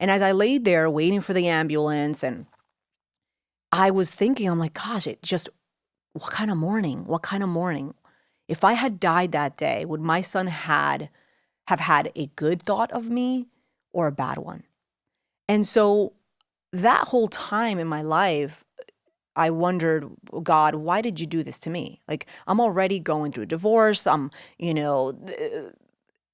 And as I laid there waiting for the ambulance, and I was thinking, I'm like, gosh, what kind of morning? What kind of morning? If I had died that day, would my son have had a good thought of me or a bad one? And so that whole time in my life, I wondered, God, why did you do this to me? Like, I'm already going through a divorce.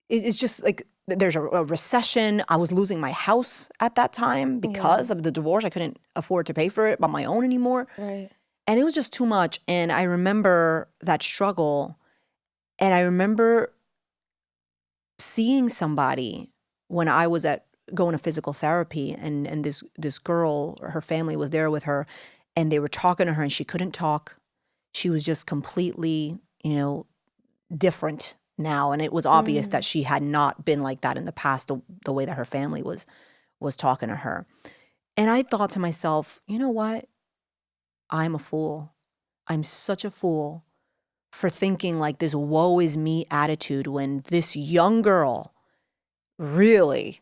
It's just like there's a recession. I was losing my house at that time because of the divorce. I couldn't afford to pay for it on my own anymore. Right. And it was just too much. And I remember that struggle. And I remember seeing somebody when I was going to physical therapy, and this girl, her family was there with her, and they were talking to her, and she couldn't talk. She was just completely, different now, and it was obvious that she had not been like that in the past, the way that her family was talking to her. And I thought to myself, you know what? I'm a fool. I'm such a fool for thinking like this woe is me attitude when this young girl really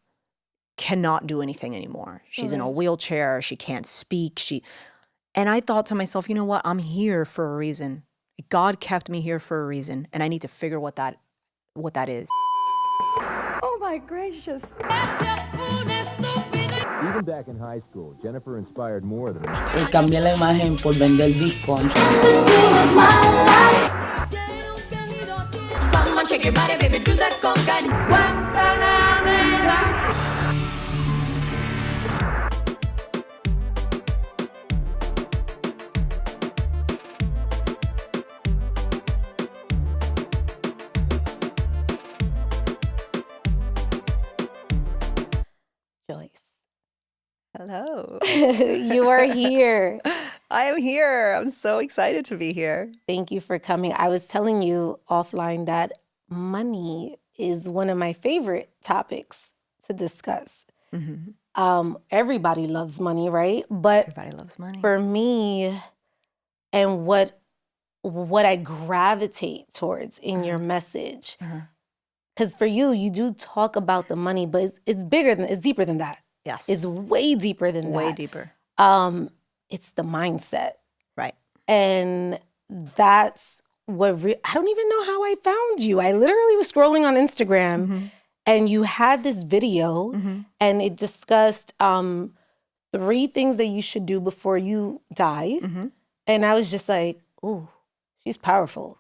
cannot do anything anymore. She's in a wheelchair. She can't speak. And I thought to myself, you know what? I'm here for a reason. God kept me here for a reason, and I need to figure what that is. Oh my gracious. Even back in high school, Jennifer inspired more than Y cambié la imagen por vender discos. Come on, shake your body, baby, do that conga. Joyce. Hello. You are here. I am here. I'm so excited to be here. Thank you for coming. I was telling you offline that money is one of my favorite topics to discuss. Everybody loves money, right? But Everybody loves money. for me, and what I gravitate towards in your message, because for you do talk about the money, but it's deeper than that. Yes. It's way deeper than that. Way deeper. It's the mindset. Right. And that's what I don't even know how I found you. I literally was scrolling on Instagram and you had this video and it discussed 3 things that you should do before you die. And I was just like, ooh, she's powerful.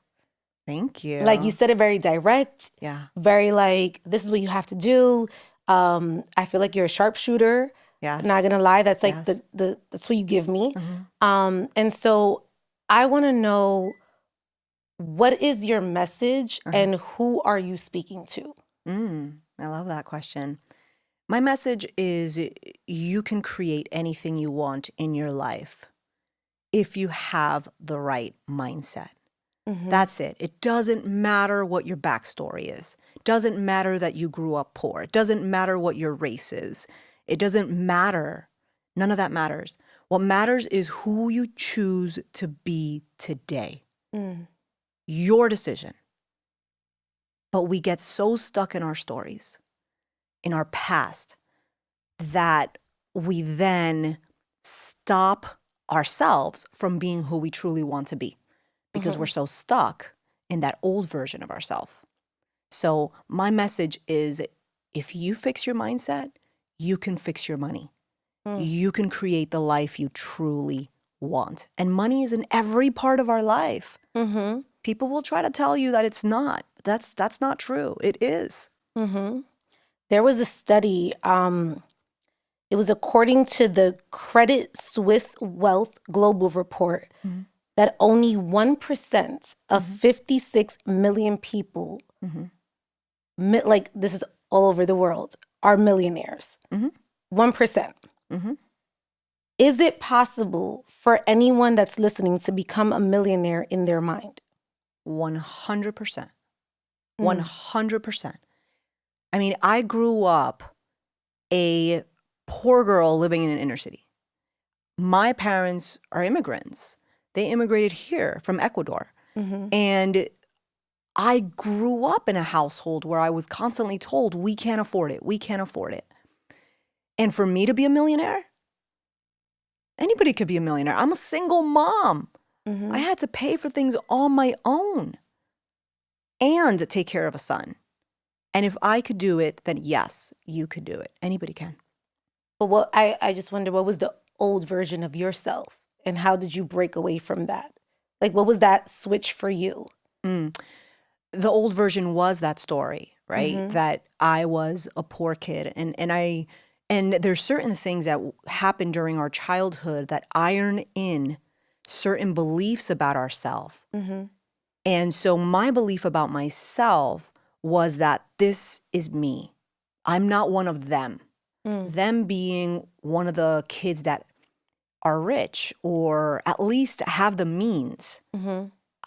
Thank you. Like you said it very direct. Yeah. Very like, this is what you have to do. I feel like you're a sharpshooter. Yes. Not gonna lie, that's like Yes. that's what you give me. And so I want to know, what is your message and who are you speaking to? I love that question. My message is you can create anything you want in your life if you have the right mindset. That's it. It doesn't matter what your backstory is. It doesn't matter that you grew up poor. It doesn't matter what your race is. It doesn't matter. None of that matters. What matters is who you choose to be today. Your decision. But we get so stuck in our stories, in our past, that we then stop ourselves from being who we truly want to be because we're so stuck in that old version of ourselves. So my message is, if you fix your mindset, you can fix your money. You can create the life you truly want. And money is in every part of our life. People will try to tell you that it's not. That's not true. It is. There was a study, it was according to the Credit Suisse Wealth Global Report, that only 1% of 56 million people, like this is all over the world, are millionaires. 1%. Is it possible for anyone that's listening to become a millionaire in their mind? 100%. 100%. I mean, I grew up a poor girl living in an inner city. My parents are immigrants. They immigrated here from Ecuador. And I grew up in a household where I was constantly told, we can't afford it. We can't afford it. And for me to be a millionaire, anybody could be a millionaire. I'm a single mom. I had to pay for things on my own and take care of a son. And if I could do it, then yes, you could do it. Anybody can. But I just wonder, what was the old version of yourself and how did you break away from that? Like, what was that switch for you? The old version was that story, right? That I was a poor kid, and there's certain things that happen during our childhood that iron in certain beliefs about ourselves. And so my belief about myself was that this is me. I'm not one of them. Them being one of the kids that are rich or at least have the means.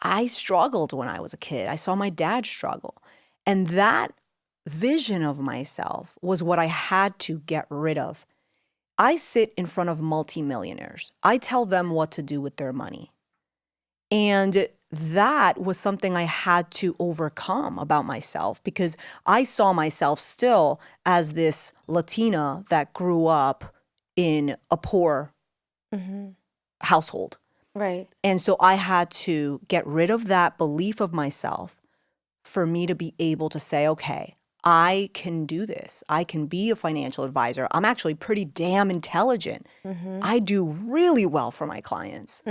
I struggled when I was a kid. I saw my dad struggle. And that vision of myself was what I had to get rid of. I sit in front of multimillionaires. I tell them what to do with their money. And that was something I had to overcome about myself because I saw myself still as this Latina that grew up in a poor household. Right. And so I had to get rid of that belief of myself for me to be able to say, okay, I can do this. I can be a financial advisor. I'm actually pretty damn intelligent. I do really well for my clients.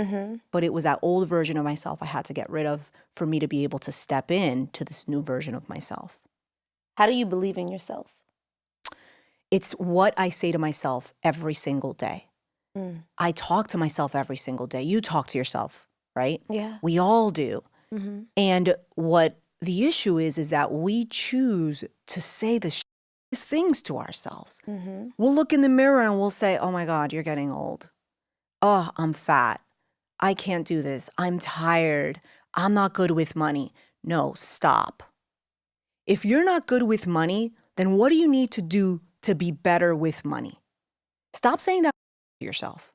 But it was that old version of myself I had to get rid of for me to be able to step in to this new version of myself. How do you believe in yourself? It's what I say to myself every single day. I talk to myself every single day. You talk to yourself, right? Yeah. We all do. And what the issue is that we choose to say the things to ourselves. We'll look in the mirror and we'll say, oh my God, you're getting old. Oh, I'm fat. I can't do this. I'm tired. I'm not good with money. No, stop. If you're not good with money, then what do you need to do to be better with money? Stop saying that to yourself.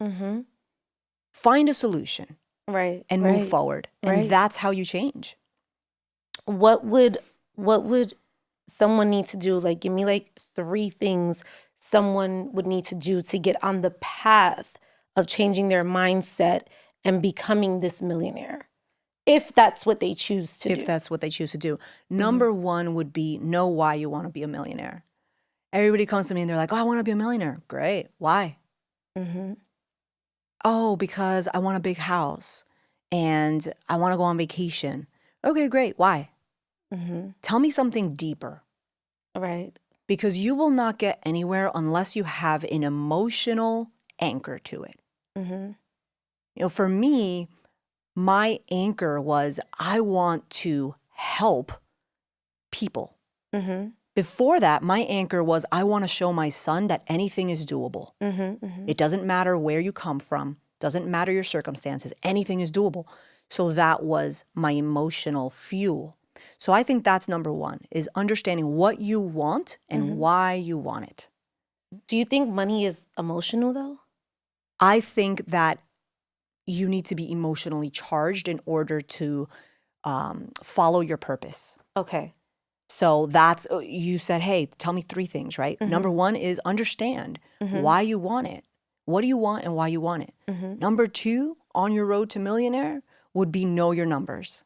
Find a solution. Right. And move forward. And that's how you change. What would someone need to do? Like, give me like 3 things someone would need to do to get on the path of changing their mindset and becoming this millionaire, if that's what they choose to do. If that's what they choose to do. Number 1 would be know why you want to be a millionaire. Everybody comes to me and they're like, oh, I want to be a millionaire. Great. Why? Oh, because I want a big house and I want to go on vacation. Okay, great. Why? Tell me something deeper. Right. Because you will not get anywhere unless you have an emotional anchor to it. You know, for me, my anchor was I want to help people. Before that, my anchor was I want to show my son that anything is doable. It doesn't matter where you come from, doesn't matter your circumstances, anything is doable. So that was my emotional fuel. So I think that's number 1, is understanding what you want and why you want it. Do you think money is emotional though? I think that you need to be emotionally charged in order to follow your purpose. Okay. So that's, you said, hey, tell me 3 things, right? Number 1 is understand why you want it. What do you want and why you want it? Number 2, on your road to millionaire, would be know your numbers.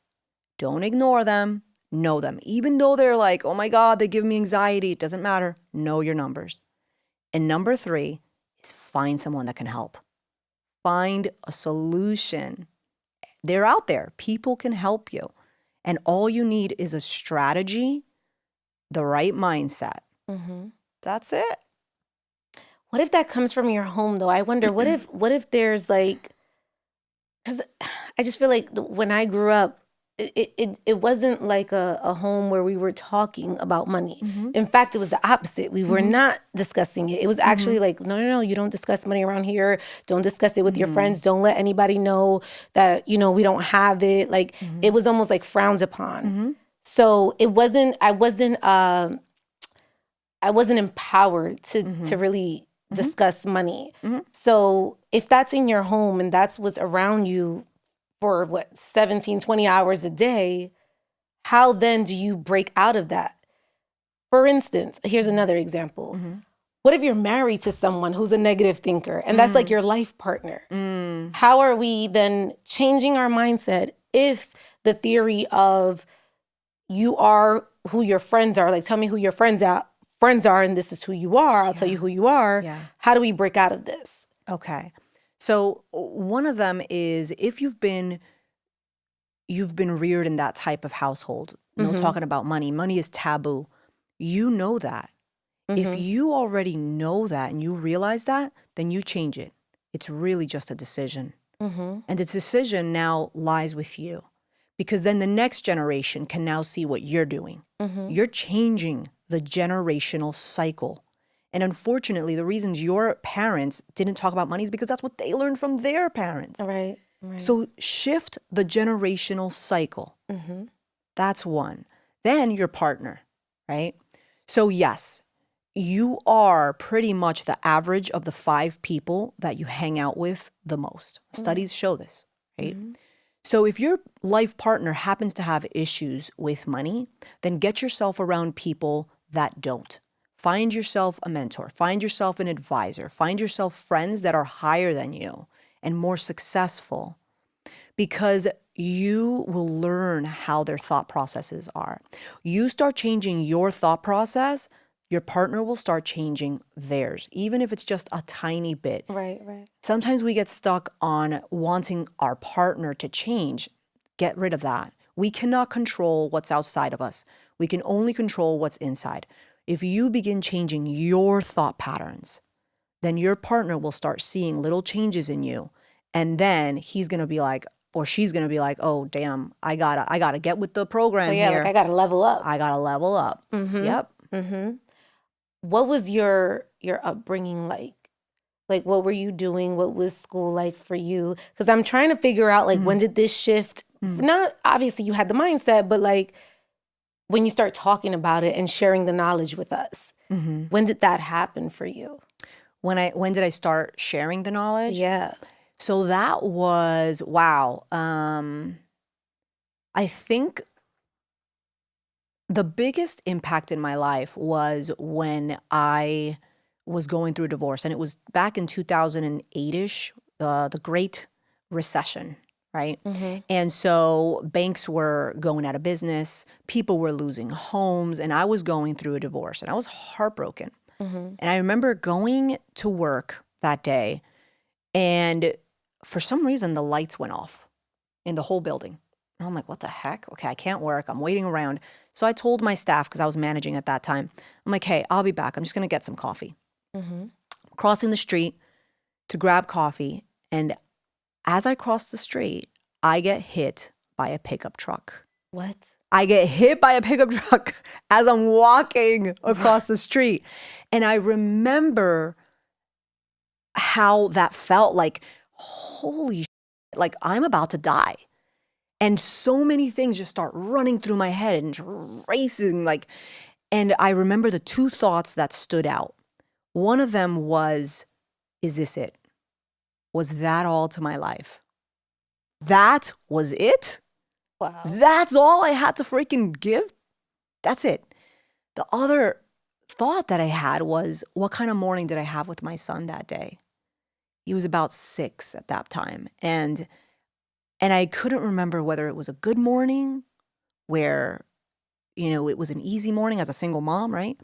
Don't ignore them. Know them. Even though they're like, oh my God, they give me anxiety. It doesn't matter. Know your numbers. And number 3 is find someone that can help. Find a solution. They're out there. People can help you. And all you need is a strategy, the right mindset. That's it. What if that comes from your home though? I wonder, what if there's like, because I just feel like when I grew up, it wasn't like a home where we were talking about money. In fact, it was the opposite. We were not discussing it. It was actually like, no, you don't discuss money around here. Don't discuss it with your friends. Don't let anybody know that, you know, we don't have it. Like it was almost like frowned upon. So I wasn't empowered to really discuss money. So if that's in your home and that's what's around you for 17, 20 hours a day, how then do you break out of that? For instance, here's another example. what if you're married to someone who's a negative thinker and that's like your life partner? How are we then changing our mindset if the theory of you are who your friends are, like tell me who your friends are and this is who you are, I'll tell you who you are. Yeah. How do we break out of this? Okay. So one of them is if you've been reared in that type of household, no talking about money. Money is taboo. You know that. If you already know that and you realize that, then you change it. It's really just a decision. And the decision now lies with you. Because then the next generation can now see what you're doing. You're changing the generational cycle. And unfortunately, the reasons your parents didn't talk about money is because that's what they learned from their parents. Right. So shift the generational cycle. That's one. Then your partner, right? So yes, you are pretty much the average of the 5 people that you hang out with the most. Studies show this, right? So if your life partner happens to have issues with money, then get yourself around people that don't. Find yourself a mentor. Find yourself an advisor. Find yourself friends that are higher than you and more successful, because you will learn how their thought processes are. You start changing your thought process, your partner will start changing theirs, even if it's just a tiny bit. Right. Sometimes we get stuck on wanting our partner to change. Get rid of that. We cannot control what's outside of us. We can only control what's inside. If you begin changing your thought patterns, then your partner will start seeing little changes in you. And then he's going to be like, or she's going to be like, oh, damn, I gotta get with the program here. Like I got to level up. I got to level up. Yep. What was your upbringing like? Like, what were you doing? What was school like for you? Because I'm trying to figure out, like, when did this shift? Not, obviously, you had the mindset, but, like, when you start talking about it and sharing the knowledge with us, when did that happen for you? When did I start sharing the knowledge? Yeah. So that was, wow. I think the biggest impact in my life was when I was going through a divorce. And it was back in 2008-ish, the Great Recession, right? And so banks were going out of business. People were losing homes. And I was going through a divorce. And I was heartbroken. And I remember going to work that day. And for some reason, the lights went off in the whole building. And I'm like, what the heck? Okay, I can't work. I'm waiting around. So I told my staff, because I was managing at that time, I'm like, hey, I'll be back. I'm just going to get some coffee. Crossing the street to grab coffee. And as I cross the street, I get hit by a pickup truck. What? I get hit by a pickup truck as I'm walking across the street. And I remember how that felt like, holy shit, like I'm about to die. And so many things just start running through my head and racing, like, and I remember the 2 thoughts that stood out. One of them was, is this it? Was that all to my life? That was it? Wow. That's all I had to freaking give? That's it. The other thought that I had was, what kind of morning did I have with my son that day? He was about 6 at that time. And I couldn't remember whether it was a good morning where, it was an easy morning as a single mom, right?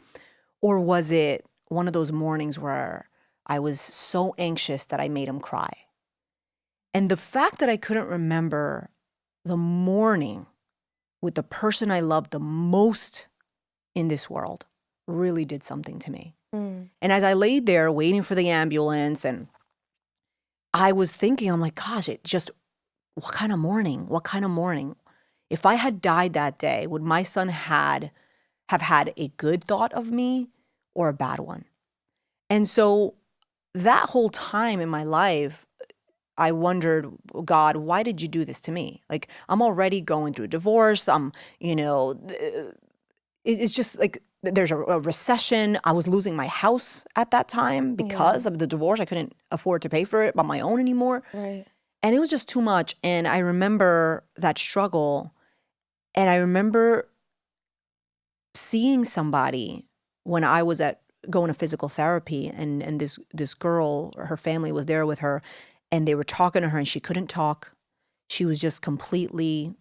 Or was it one of those mornings where I was so anxious that I made him cry? And the fact that I couldn't remember the morning with the person I loved the most in this world really did something to me. And as I laid there waiting for the ambulance, and I was thinking, I'm like, gosh, what kind of morning? What kind of morning? If I had died that day, would my son have had a good thought of me or a bad one? And so that whole time in my life, I wondered, God, why did you do this to me? Like, I'm already going through a divorce. It's just like there's a recession. I was losing my house at that time because of the divorce. I couldn't afford to pay for it on my own anymore. Right. And it was just too much. And I remember that struggle. And I remember seeing somebody when I was at going to physical therapy, and this girl, her family was there with her, and they were talking to her, and she couldn't talk. She was just completely,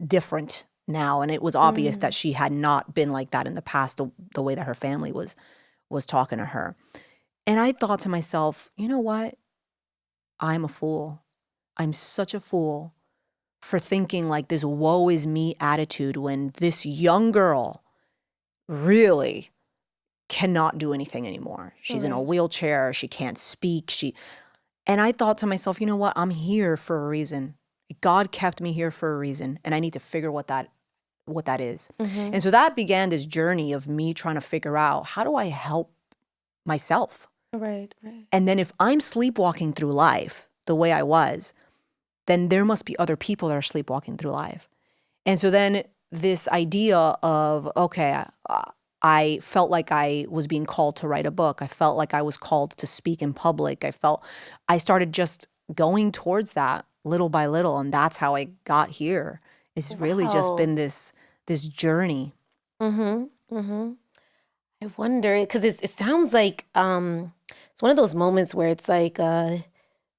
different now, and it was obvious that she had not been like that in the past, the way that her family was talking to her. And I thought to myself, you know what? I'm a fool. I'm such a fool for thinking like this woe is me attitude when this young girl really cannot do anything anymore. She's in a Right. wheelchair. She can't speak. And I thought to myself, you know what? I'm here for a reason. God kept me here for a reason, and I need to figure what that is. Mm-hmm. And so that began this journey of me trying to figure out, how do I help myself? Right, right. And then if I'm sleepwalking through life the way I was, then there must be other people that are sleepwalking through life. And so then this idea of, okay, I felt like I was being called to write a book. I felt like I was called to speak in public. I started just going towards that little by little. And that's how I got here. It's really just Wow. been this journey. Mm-hmm. Mm-hmm. I wonder, because it sounds like it's one of those moments where it's like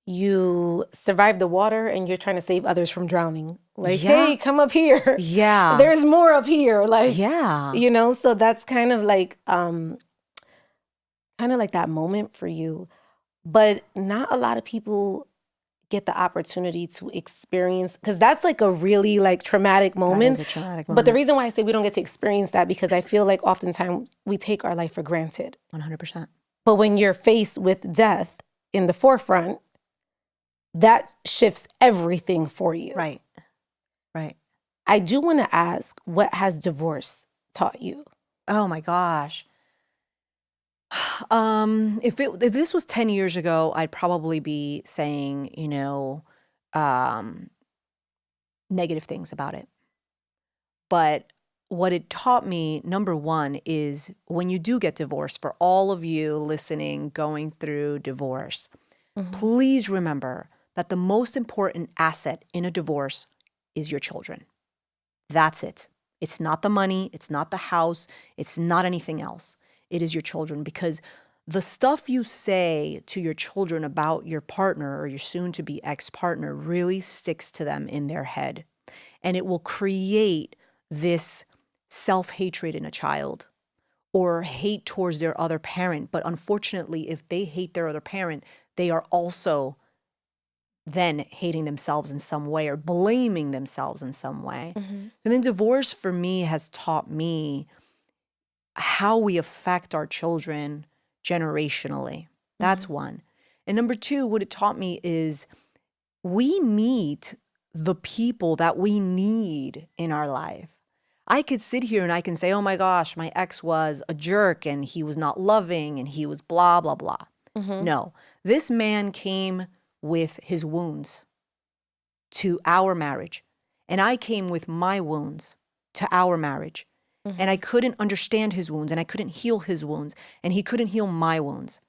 you survive the water and you're trying to save others from drowning. Like, Yeah. hey, come up here. Yeah. There's more up here. Like, Yeah. so that's kind of like that moment for you. But not a lot of people get the opportunity to experience, because that's like a really like traumatic That moment. is a traumatic But the moment. reason why I say we don't get to experience that, because I feel like oftentimes we take our life for granted. 100%. But when you're faced with death in the forefront, that shifts everything for you. Right. Right. I do want to ask, what has divorce taught you? Oh my gosh. If this was 10 years ago, I'd probably be saying, negative things about it. But what it taught me, number one, is when you do get divorced, for all of you listening, going through divorce, please remember that the most important asset in a divorce is your children. That's it. It's not the money. It's not the house. It's not anything else. It is your children, because the stuff you say to your children about your partner or your soon-to-be ex-partner really sticks to them in their head. And it will create this self-hatred in a child, or hate towards their other parent. But unfortunately, if they hate their other parent, they are also then hating themselves in some way or blaming themselves in some way. And then divorce for me has taught me how we affect our children generationally. That's one. And number two, what it taught me is we meet the people that we need in our life. I could sit here and I can say, oh my gosh, my ex was a jerk and he was not loving and he was blah, blah, blah. No, this man came with his wounds to our marriage. And I came with my wounds to our marriage. And I couldn't understand his wounds, and I couldn't heal his wounds, and he couldn't heal my wounds.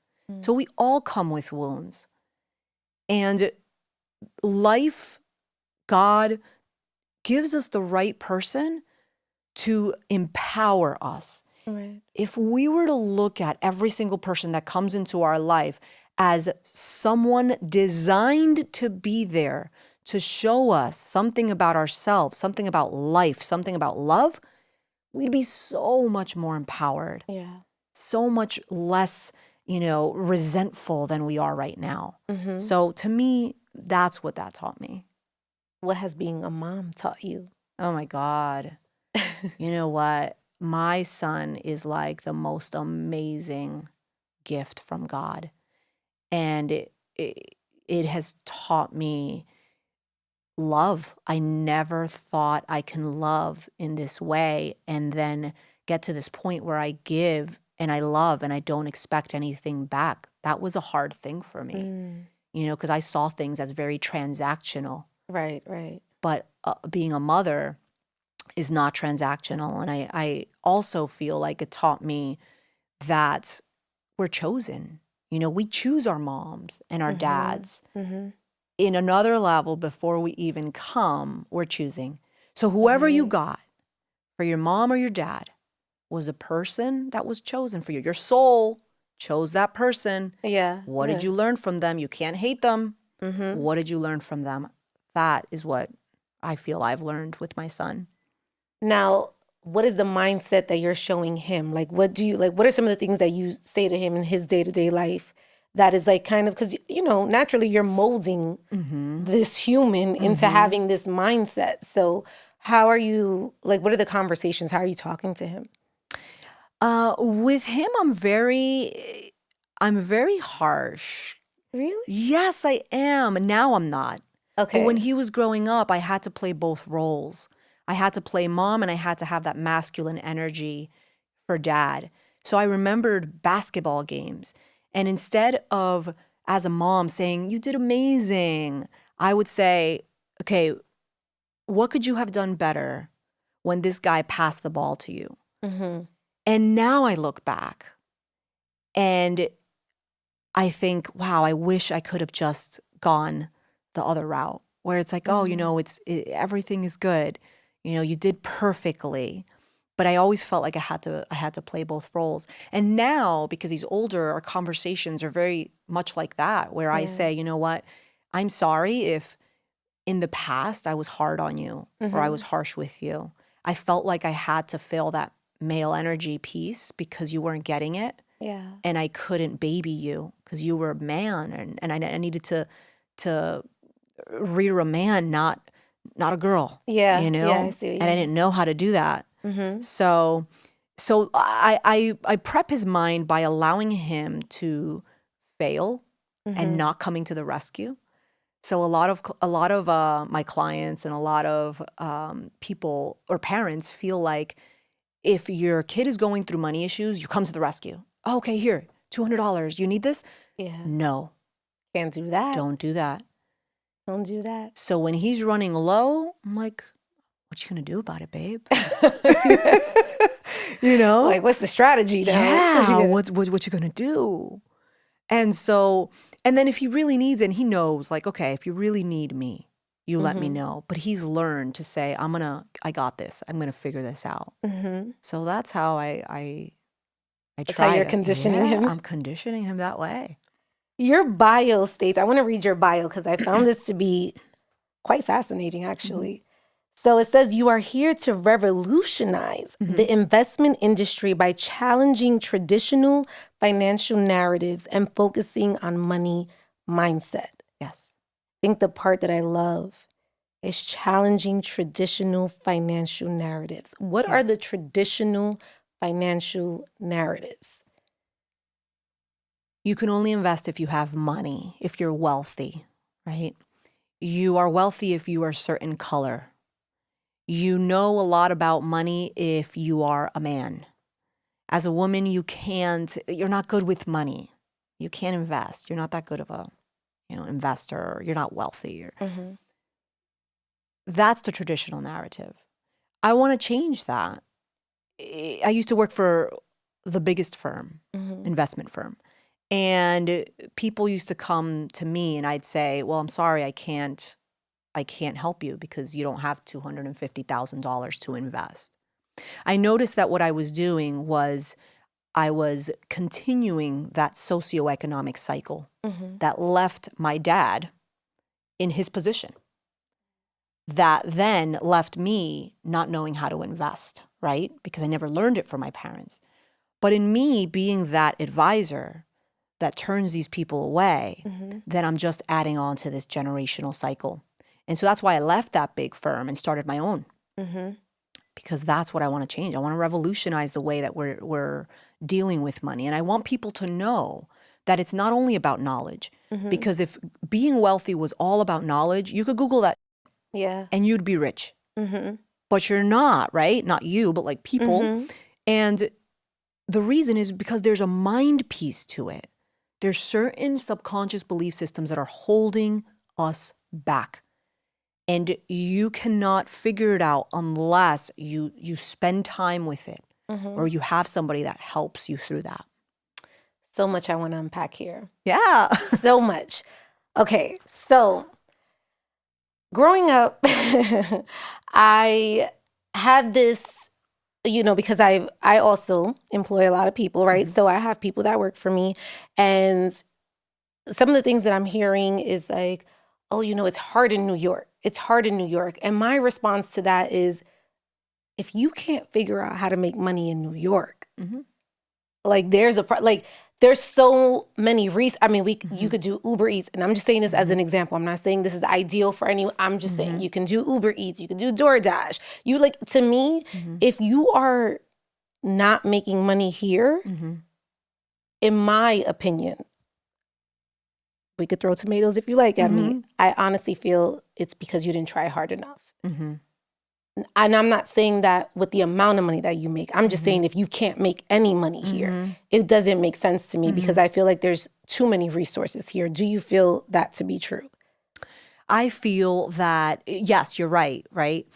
So we all come with wounds. And life, God gives us the right person to empower us. Right. If we were to look at every single person that comes into our life as someone designed to be there to show us something about ourselves, something about life, something about love, we'd be so much more empowered, Yeah. so much less, resentful than we are right now. So to me, that's what that taught me. What has being a mom taught you? Oh my God. You know what? My son is like the most amazing gift from God. And it has taught me love. I never thought I can love in this way and then get to this point where I give and I love and I don't expect anything back. That was a hard thing for me, because I saw things as very transactional. Right, right. But being a mother is not transactional. And I also feel like it taught me that we're chosen. We choose our moms and our dads. In another level, before we even come, we're choosing. So whoever you got, for your mom or your dad, was a person that was chosen for you. Your soul chose that person. Yeah. What did you learn from them? You can't hate them. What did you learn from them? That is what I feel I've learned with my son. Now, what is the mindset that you're showing him? Like, what are some of the things that you say to him in his day-to-day life that is like kind of, because, you know, naturally you're molding this human into having this mindset. So how are you, like, what are the conversations? How are you talking to him? With him, I'm very harsh. Really? Yes, I am. Now I'm not. Okay. But when he was growing up, I had to play both roles. I had to play mom and I had to have that masculine energy for dad. So I remembered basketball games. And instead of, as a mom, saying, you did amazing, I would say, okay, what could you have done better when this guy passed the ball to you? And now I look back and I think, wow, I wish I could have just gone the other route where it's like, oh, you know, everything is good. You know, you did perfectly. But I always felt like I had to play both roles. And now, because he's older, our conversations are very much like that, where I say, you know what, I'm sorry if in the past I was hard on you or I was harsh with you. I felt like I had to fill that male energy piece because you weren't getting it. Yeah. And I couldn't baby you because you were a man, and I needed to rear a man, not a girl. Yeah. You know, Yeah, I see what you and I mean. didn't know how to do that. So I prep his mind by allowing him to fail and not coming to the rescue. So a lot of my clients and a lot of people or parents feel like if your kid is going through money issues, you come to the rescue. Oh, okay, here, $200. You need this? Yeah. No, Can't do that. don't do that. Don't do that. So when he's running low, I'm like, what you gonna do about it, babe? You know? Like, what's the strategy now? Yeah, what you gonna do? And so, and then if he really needs it, and he knows, like, okay, if you really need me, you let me know. But he's learned to say, I got this. I'm gonna figure this out. So that's how I That's try how you're to- conditioning yeah, him? I'm conditioning him that way. Your bio states, I want to read your bio because I found this to be quite fascinating, actually. So it says, you are here to revolutionize the investment industry by challenging traditional financial narratives and focusing on money mindset. Yes. I think the part that I love is challenging traditional financial narratives. What are the traditional financial narratives? You can only invest if you have money, if you're wealthy, right? You are wealthy if you are a certain color. You know a lot about money if you are a man. As a woman, you're not good with money. You can't invest. You're not that good of a, investor. You're not wealthy. That's the traditional narrative. I want to change that. I used to work for the biggest firm, investment firm. And people used to come to me and I'd say, well, I'm sorry, I can't help you because you don't have $250,000 to invest. I noticed that what I was doing was I was continuing that socioeconomic cycle that left my dad in his position, that then left me not knowing how to invest, right? Because I never learned it from my parents. But in me being that advisor that turns these people away, then I'm just adding on to this generational cycle. And so that's why I left that big firm and started my own. Because that's what I want to change. I want to revolutionize the way that we're dealing with money. And I want people to know that it's not only about knowledge. Because if being wealthy was all about knowledge, you could Google that and you'd be rich. But you're not, right? Not you, but like people. And the reason is because there's a mind piece to it. There's certain subconscious belief systems that are holding us back. And you cannot figure it out unless you spend time with it or you have somebody that helps you through that. So much I want to unpack here. Yeah. So much. Okay, so growing up, I had this because I also employ a lot of people, right? Mm-hmm. So I have people that work for me, and some of the things that I'm hearing is like, oh, it's hard in New York. It's hard in New York. And my response to that is, if you can't figure out how to make money in New York, Mm-hmm. like there's so many I mean, you Mm-hmm. could do Uber Eats, and I'm just saying this as an example. I'm not saying this is ideal for anyone. I'm just saying Mm-hmm. you can do Uber Eats, you can do DoorDash. To me, Mm-hmm. if you are not making money here, Mm-hmm. in my opinion, we could throw tomatoes if you like at me. Mm-hmm. I honestly feel it's because you didn't try hard enough. Mm-hmm. And I'm not saying that with the amount of money that you make. I'm just Mm-hmm. saying if you can't make any money here, Mm-hmm. it doesn't make sense to me Mm-hmm. because I feel like there's too many resources here. Do you feel that to be true? I feel that, yes, you're right, right?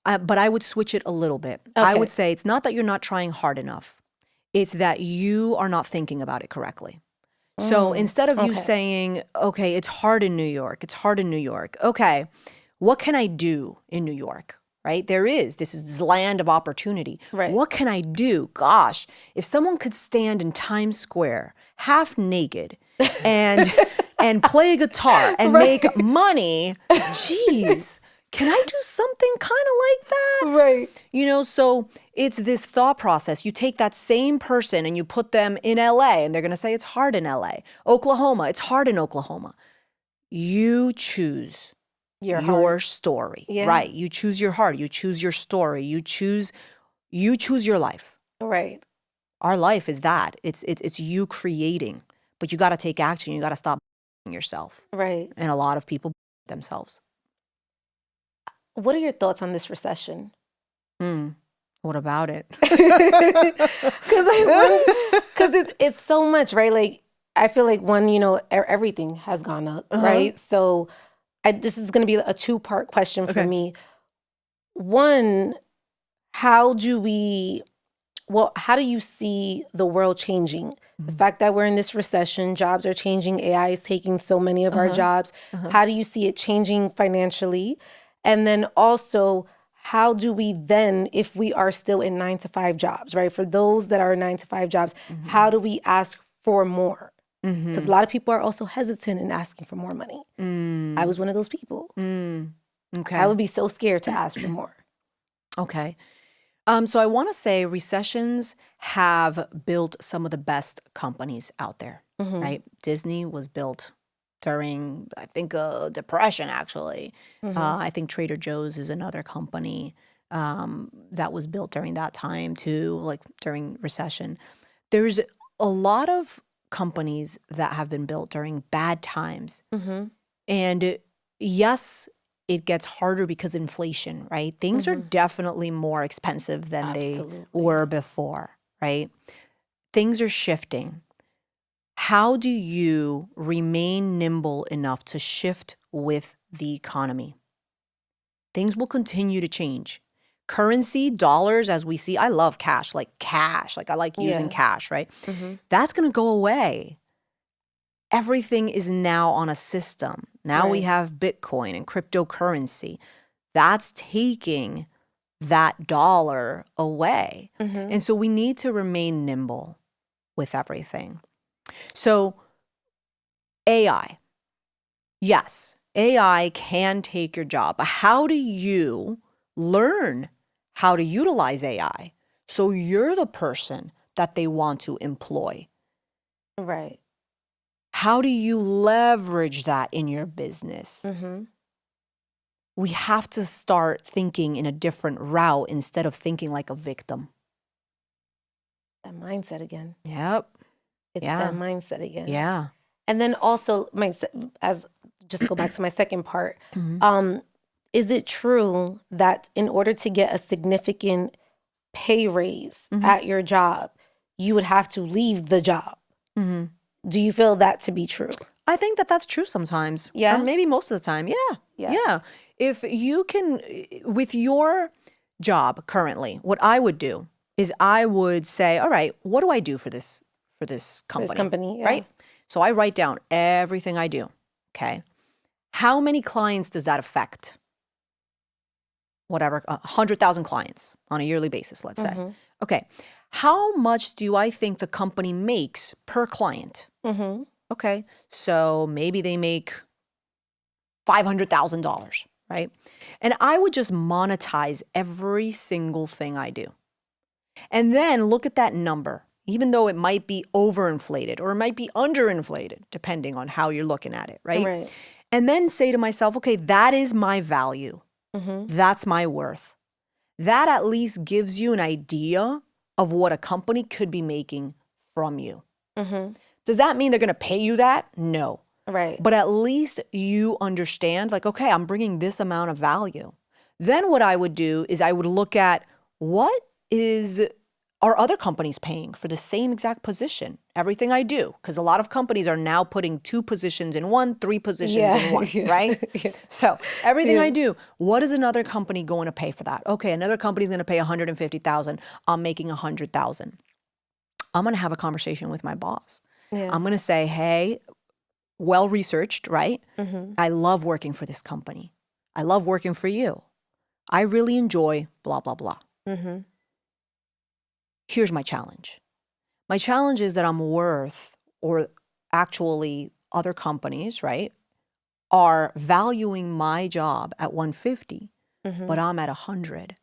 But I would switch it a little bit. I Okay. would say it's not that you're not trying hard enough. It's that you are not thinking about it correctly. So instead of you Okay. saying, okay, it's hard in New York, it's hard in New York. Okay, what can I do in New York? Right? This is this land of opportunity. Right. What can I do? Gosh, if someone could stand in Times Square half naked and and play a guitar and Right. make money, geez, can I do something kind of like that? Right. So it's this thought process. You take that same person and you put them in LA and they're going to say it's hard in LA. Oklahoma, it's hard in Oklahoma. You choose Your your heart. story, Yeah. right? You choose your heart. You choose your story. You choose your life. Right. Our life is that. It's you creating, but you got to take action. You got to stop yourself. Right. And a lot of people themselves. What are your thoughts on this recession? What about it? Because it's so much, right? Like I feel like everything has gone up, right? So this is going to be a two-part question for Okay. me. One, how do you see the world changing? The fact that we're in this recession, jobs are changing, AI is taking so many of our jobs. How do you see it changing financially? And then also, how do we then, if we are still in 9-to-5 jobs, right? For those that are in 9-to-5 jobs, how do we ask for more? Because a lot of people are also hesitant in asking for more money. I was one of those people. Okay. I would be so scared to ask for more. Okay. So I want to say recessions have built some of the best companies out there, right? Disney was built during, I think, depression, actually. I think Trader Joe's is another company that was built during that time too, like during recession. There's a lot of companies that have been built during bad times. And yes, it gets harder because inflation, right? Things are definitely more expensive than they Absolutely. were before, right? Things are shifting. How do you remain nimble enough to shift with the economy? Things will continue to change. Currency, dollars, as we see, I love cash. Like I like using Yeah. cash, right? That's going to go away. Everything is now on a system. Now we Right. have Bitcoin and cryptocurrency. That's taking that dollar away. And so we need to remain nimble with everything. So AI, yes, AI can take your job, but how do you learn how to utilize AI so you're the person that they want to employ? Right. How do you leverage that in your business? We have to start thinking in a different route instead of thinking like a victim. That mindset again. Yep. It's Yeah. that mindset again. Yeah. And then also, just go back to my second part. Is it true that in order to get a significant pay raise at your job, you would have to leave the job? Do you feel that to be true? I think that that's true sometimes. Yeah? Or maybe most of the time. Yeah. Yeah. Yeah. If you can, with your job currently, what I would do is I would say, all right, what do I do for this company? This company, yeah. Right? So I write down everything I do. Okay. How many clients does that affect? whatever, 100,000 clients on a yearly basis, let's say. Okay. How much do I think the company makes per client? Okay. So maybe they make $500,000, right? And I would just monetize every single thing I do. And then look at that number, even though it might be overinflated or it might be underinflated, depending on how you're looking at it, right? Right. And then say to myself, okay, that is my value. That's my worth. That at least gives you an idea of what a company could be making from you. Does that mean they're going to pay you that? No. Right. But at least you understand, like, okay, I'm bringing this amount of value. Then what I would do is I would look at are other companies paying for the same exact position? Everything I do. Because a lot of companies are now putting 2 positions in one, 3 positions in one, right? So everything I do, what is another company going to pay for that? Okay, another company's going to pay $150,000. I'm making $100,000. I'm going to have a conversation with my boss. I'm going to say, hey, well-researched, right? I love working for this company. I love working for you. I really enjoy blah, blah, blah. Here's my challenge. My challenge is that I'm worth, or actually other companies, right, are valuing my job at 150, but I'm at 100.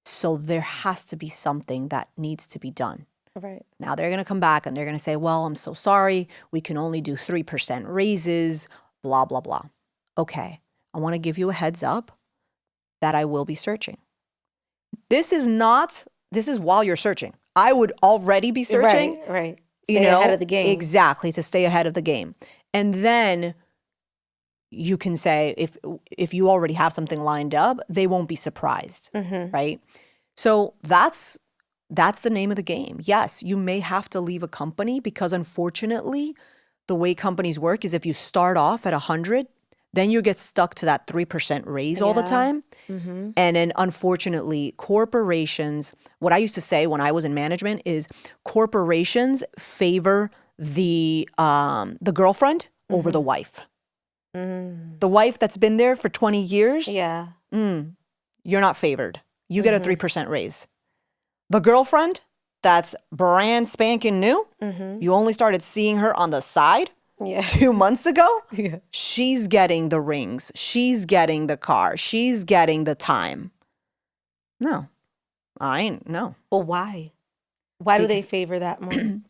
So there has to be something that needs to be done. Right. Now they're going to come back and they're going to say, well, I'm so sorry. We can only do 3% raises, blah, blah, blah. Okay. I want to give you a heads up that I will be searching. This is while you're searching. I would already be searching. Right. Stay ahead of the game. Exactly, to stay ahead of the game. And then you can say, if you already have something lined up, they won't be surprised, right? So that's the name of the game. Yes, you may have to leave a company because unfortunately, the way companies work is if you start off at 100, then you get stuck to that 3% raise all the time. And then unfortunately, corporations, what I used to say when I was in management is corporations favor the girlfriend over the wife. The wife that's been there for 20 years, you're not favored. You get a 3% raise. The girlfriend that's brand spanking new, you only started seeing her on the side 2 months ago, she's getting the rings. She's getting the car. She's getting the time. No, I ain't, no. Well, why? Why do they favor that more?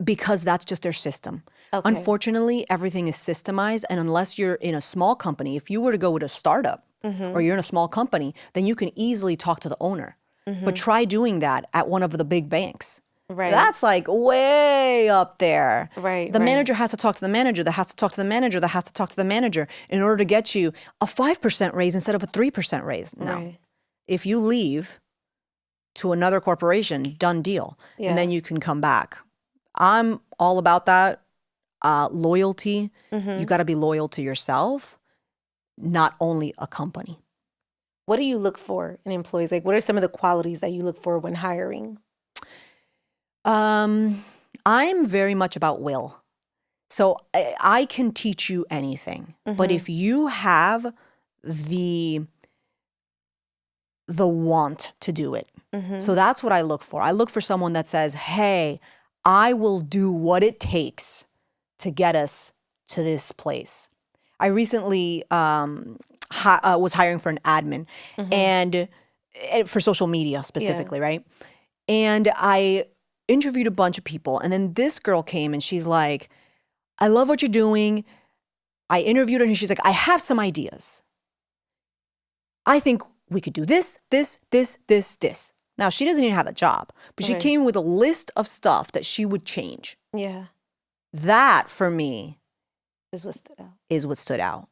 Because that's just their system. Okay. Unfortunately, everything is systemized. And unless you're in a small company, if you were to go with a startup or you're in a small company, then you can easily talk to the owner. But try doing that at one of the big banks. Right. That's like way up there. Right. The manager has to talk to the manager, that has to talk to the manager, that has to talk to the manager in order to get you a 5% raise instead of a 3% raise. No. Right. If you leave to another corporation, done deal. And then you can come back. I'm all about that. Loyalty. You got to be loyal to yourself, not only a company. What do you look for in employees? Like, what are some of the qualities that you look for when hiring? I'm very much about will. So I can teach you anything. But if you have the want to do it. So that's what I look for. I look for someone that says, hey, I will do what it takes to get us to this place. I recently was hiring for an admin and for social media specifically, right? And I interviewed a bunch of people. And then this girl came and she's like, I love what you're doing. I interviewed her and she's like, I have some ideas. I think we could do this, this, this, this, this. Now, she doesn't even have a job, but she came with a list of stuff that she would change. Yeah. That, for me, Is what stood out. is what stood out.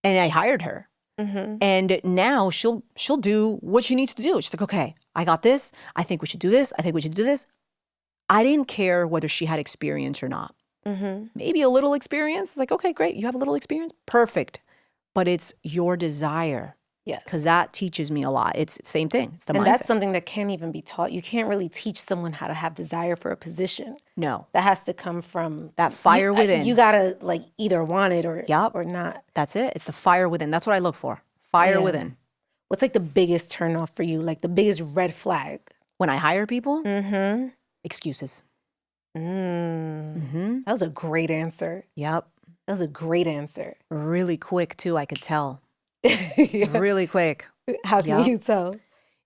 And I hired her. And now she'll do what she needs to do. She's like, okay, I got this. I think we should do this. I think we should do this. I didn't care whether she had experience or not. Maybe a little experience. It's like, okay, great. You have a little experience. Perfect. But it's your desire. Yes. Because that teaches me a lot. It's the same thing. It's the mindset. And that's something that can't even be taught. You can't really teach someone how to have desire for a position. No. That has to come from that fire within. You gotta like either want it or not. That's it. It's the fire within. That's what I look for. Fire within. What's like the biggest turnoff for you? Like the biggest red flag? When I hire people, Mm-hmm. excuses. That was a great answer. Yep. That was a great answer. Really quick too, I could tell. Yeah. Really quick. How can Yep. you tell?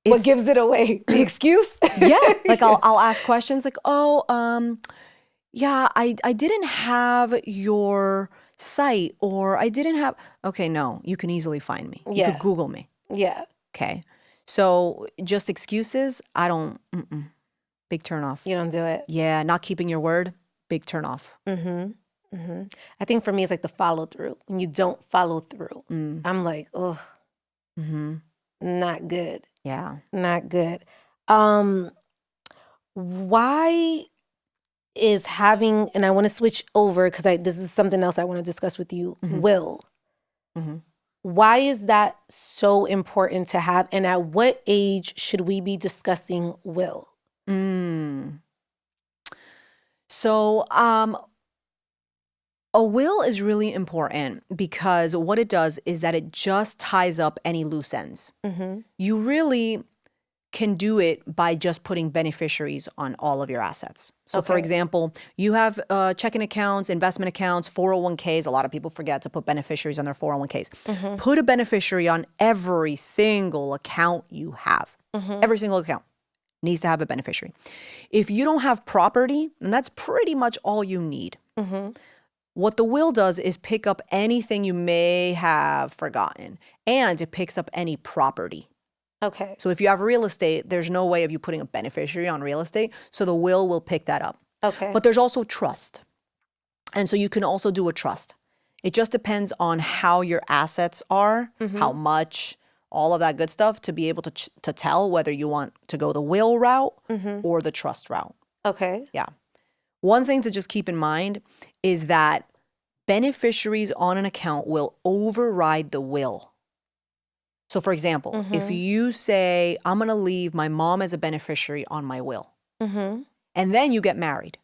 What gives it away? The excuse? Yeah. Like I'll ask questions like, yeah, I didn't have your site, or I didn't have. Okay, no, you can easily find me. You Yeah. could Google me. Yeah. Okay. So just excuses, I don't, big turn off. You don't do it. Yeah, not keeping your word, big turn off. I think for me, it's like the follow through. When you don't follow through, I'm like, oh, not good. Yeah. Not good. Why is having, and I want to switch over because this is something else I want to discuss with you, will. Why is that so important to have? And at what age should we be discussing will? So, a will is really important because what it does is that it just ties up any loose ends. You really can do it by just putting beneficiaries on all of your assets. So for Okay. example, you have checking accounts, investment accounts, 401ks. A lot of people forget to put beneficiaries on their 401ks. Put a beneficiary on every single account you have. Every single account needs to have a beneficiary. If you don't have property, then that's pretty much all you need. What the will does is pick up anything you may have forgotten, and it picks up any property. Okay. So if you have real estate, there's no way of you putting a beneficiary on real estate. So the will pick that up. Okay. But there's also trust. And so you can also do a trust. It just depends on how your assets are, how much, all of that good stuff to be able to tell whether you want to go the will route or the trust route. Okay. Yeah. One thing to just keep in mind is that beneficiaries on an account will override the will. So for example, if you say, I'm going to leave my mom as a beneficiary on my will, and then you get married,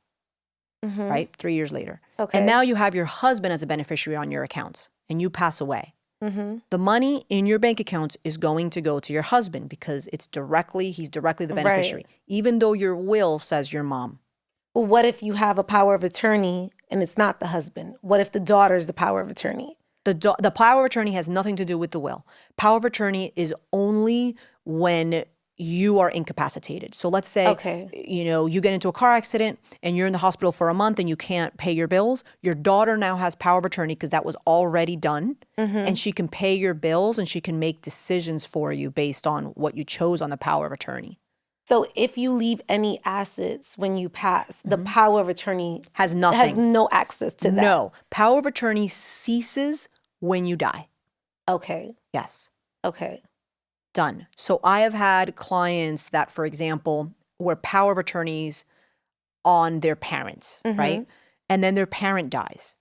right? 3 years later. Okay. And now you have your husband as a beneficiary on your accounts and you pass away. The money in your bank accounts is going to go to your husband because he's directly the beneficiary, even though your will says your mom. Well, what if you have a power of attorney and it's not the husband? What if the daughter is the power of attorney? The power of attorney has nothing to do with the will. Power of attorney is only when you are incapacitated. So let's say, you get into a car accident and you're in the hospital for a month and you can't pay your bills. Your daughter now has power of attorney because that was already done. And she can pay your bills and she can make decisions for you based on what you chose on the power of attorney. So if you leave any assets when you pass, the power of attorney Has nothing. has no access to that. No. Power of attorney ceases when you die. Okay. Yes. Okay. Done. So I have had clients that, for example, were power of attorneys on their parents, right? And then their parent dies.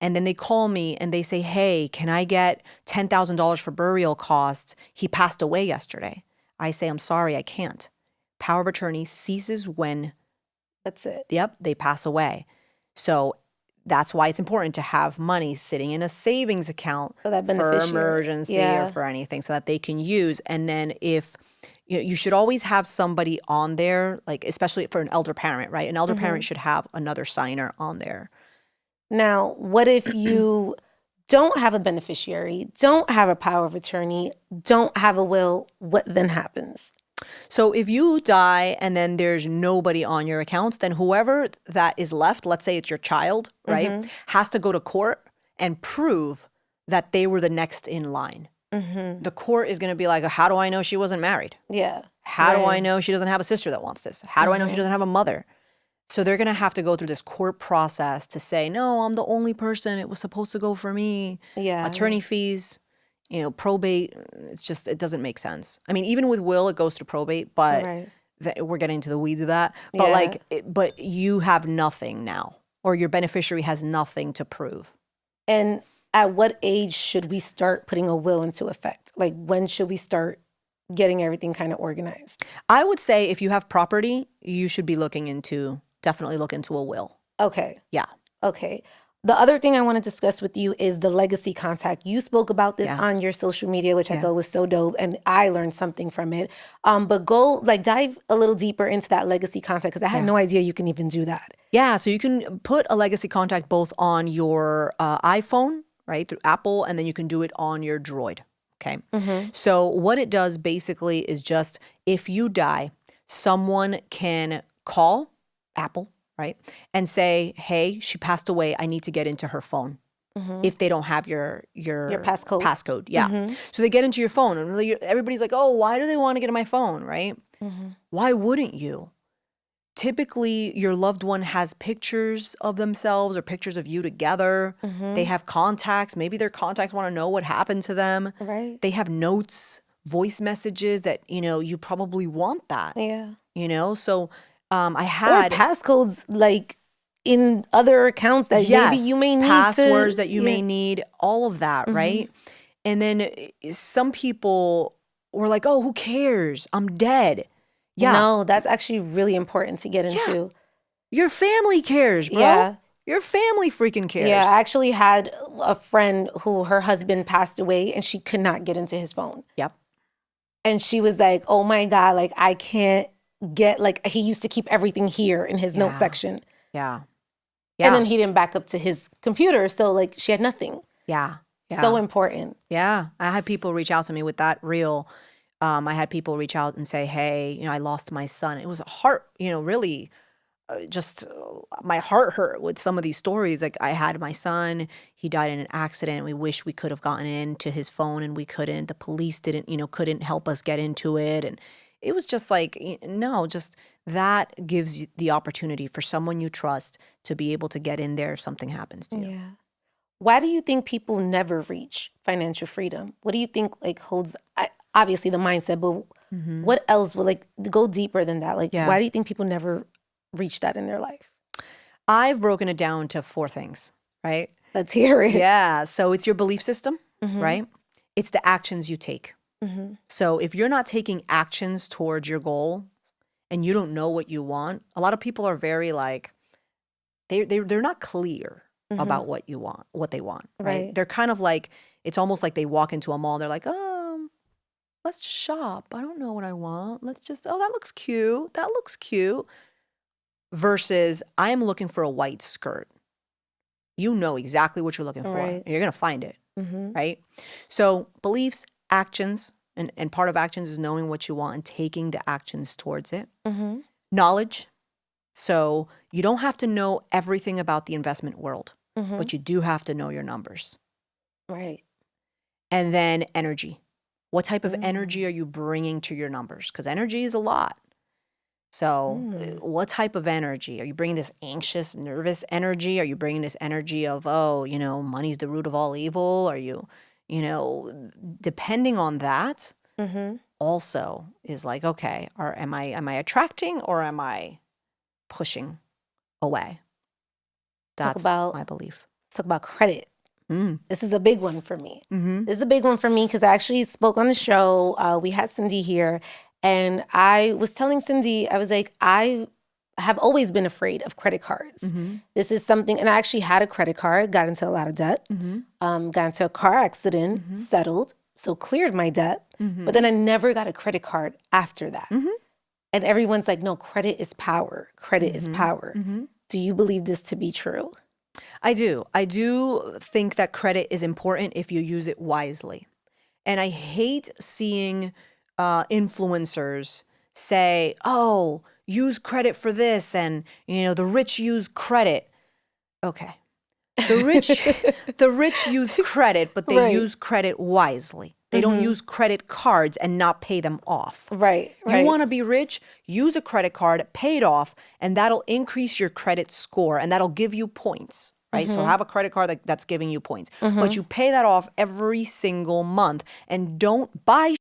And then they call me and they say, hey, can I get $10,000 for burial costs? He passed away yesterday. I say, I'm sorry, I can't. Power of attorney ceases when That's it. they pass away. So that's why it's important to have money sitting in a savings account So that for beneficiary. emergency or for anything so that they can use. And then if you should always have somebody on there, like especially for an elder parent, right? An elder parent should have another signer on there. Now, what if you don't have a beneficiary, don't have a power of attorney, don't have a will? What then happens? So if you die and then there's nobody on your accounts, then whoever that is left, let's say it's your child, right, has to go to court and prove that they were the next in line. The court is going to be like, how do I know she wasn't married? Yeah. How do I know she doesn't have a sister that wants this? How do I know she doesn't have a mother? So they're going to have to go through this court process to say, no, I'm the only person. It was supposed to go for me. Yeah. Attorney fees. Probate, it doesn't make sense. I mean, even with will, it goes through probate, but we're getting into the weeds of that. But but you have nothing now, or your beneficiary has nothing to prove. And at what age should we start putting a will into effect? Like, when should we start getting everything kind of organized? I would say if you have property, you should be definitely look into a will. Okay. Yeah. Okay. The other thing I want to discuss with you is the legacy contact. You spoke about this Yeah. on your social media, which I Yeah. thought was so dope, and I learned something from it. But go dive a little deeper into that legacy contact, because I had Yeah. no idea you can even do that. Yeah, so you can put a legacy contact both on your iPhone, right, through Apple, and then you can do it on your Droid. Okay. So what it does basically is just if you die, someone can call Apple, right, and say, "Hey, she passed away. I need to get into her phone." If they don't have your passcode. passcode, yeah. So they get into your phone, and really everybody's like, "Oh, why do they want to get in my phone?" Right? Why wouldn't you? Typically, your loved one has pictures of themselves or pictures of you together. They have contacts. Maybe their contacts want to know what happened to them. Right. They have notes, voice messages that, you probably want that, Yeah. So I Or had passcodes in other accounts that maybe you may need passwords to, that you may need, all of that, right? And then some people were like, "Oh, who cares? I'm dead." Yeah. No, that's actually really important to get Yeah. into. Your family cares, bro. Yeah. Your family freaking cares. Yeah, I actually had a friend who her husband passed away and she could not get into his phone. Yep. And she was like, "Oh my God, I can't get," he used to keep everything here in his note Yeah. section. Yeah. And then he didn't back up to his computer. So she had nothing. Yeah. So important. Yeah. I had people reach out to me with that reel. I had people reach out and say, "Hey, I lost my son." It was a heart, really just my heart hurt with some of these stories. Like, I had my son, he died in an accident. We wish we could have gotten into his phone and we couldn't. The police couldn't help us get into it. And it was just like, no, just that gives you the opportunity for someone you trust to be able to get in there if something happens to you. Yeah. Why do you think people never reach financial freedom? What do you think holds, obviously the mindset, but what else will go deeper than that? Yeah. Why do you think people never reach that in their life? I've broken it down to 4 things, right? Let's hear it. Yeah. So it's your belief system, right? It's the actions you take. So if you're not taking actions towards your goal and you don't know what you want, a lot of people are very they're not clear about what they want, right? They're kind of it's almost like they walk into a mall and they're like, let's just shop. I don't know what I want. Let's just, that looks cute. That looks cute. Versus, I am looking for a white skirt. You know exactly what you're looking for. Right. And you're going to find it, right? So beliefs, actions, and part of actions is knowing what you want and taking the actions towards it. Knowledge. So you don't have to know everything about the investment world, but you do have to know your numbers. Right. And then energy. What type of energy are you bringing to your numbers? Because energy is a lot. So what type of energy? Are you bringing this anxious, nervous energy? Are you bringing this energy of, money's the root of all evil? Are you, depending on that, also is okay, or am I attracting or am I pushing away? That's my belief. Let's talk about credit. This is a big one for me. This is a big one for me because I actually spoke on the show. We had Cindy here, and I was telling Cindy, I was like, I have always been afraid of credit cards. This is something, and I actually had a credit card, got into a lot of debt, got into a car accident, settled, so cleared my debt, but then I never got a credit card after that. And everyone's like, no, credit is power. Credit is power. Do you believe this to be true? I do. I do think that credit is important if you use it wisely. And I hate seeing influencers say, "Oh, use credit for this," and the rich use credit. Okay. The rich use credit, but they use credit wisely. They don't use credit cards and not pay them off. Right. You want to be rich? Use a credit card, pay it off, and that'll increase your credit score and that'll give you points, right? So have a credit card that's giving you points. But you pay that off every single month and don't buy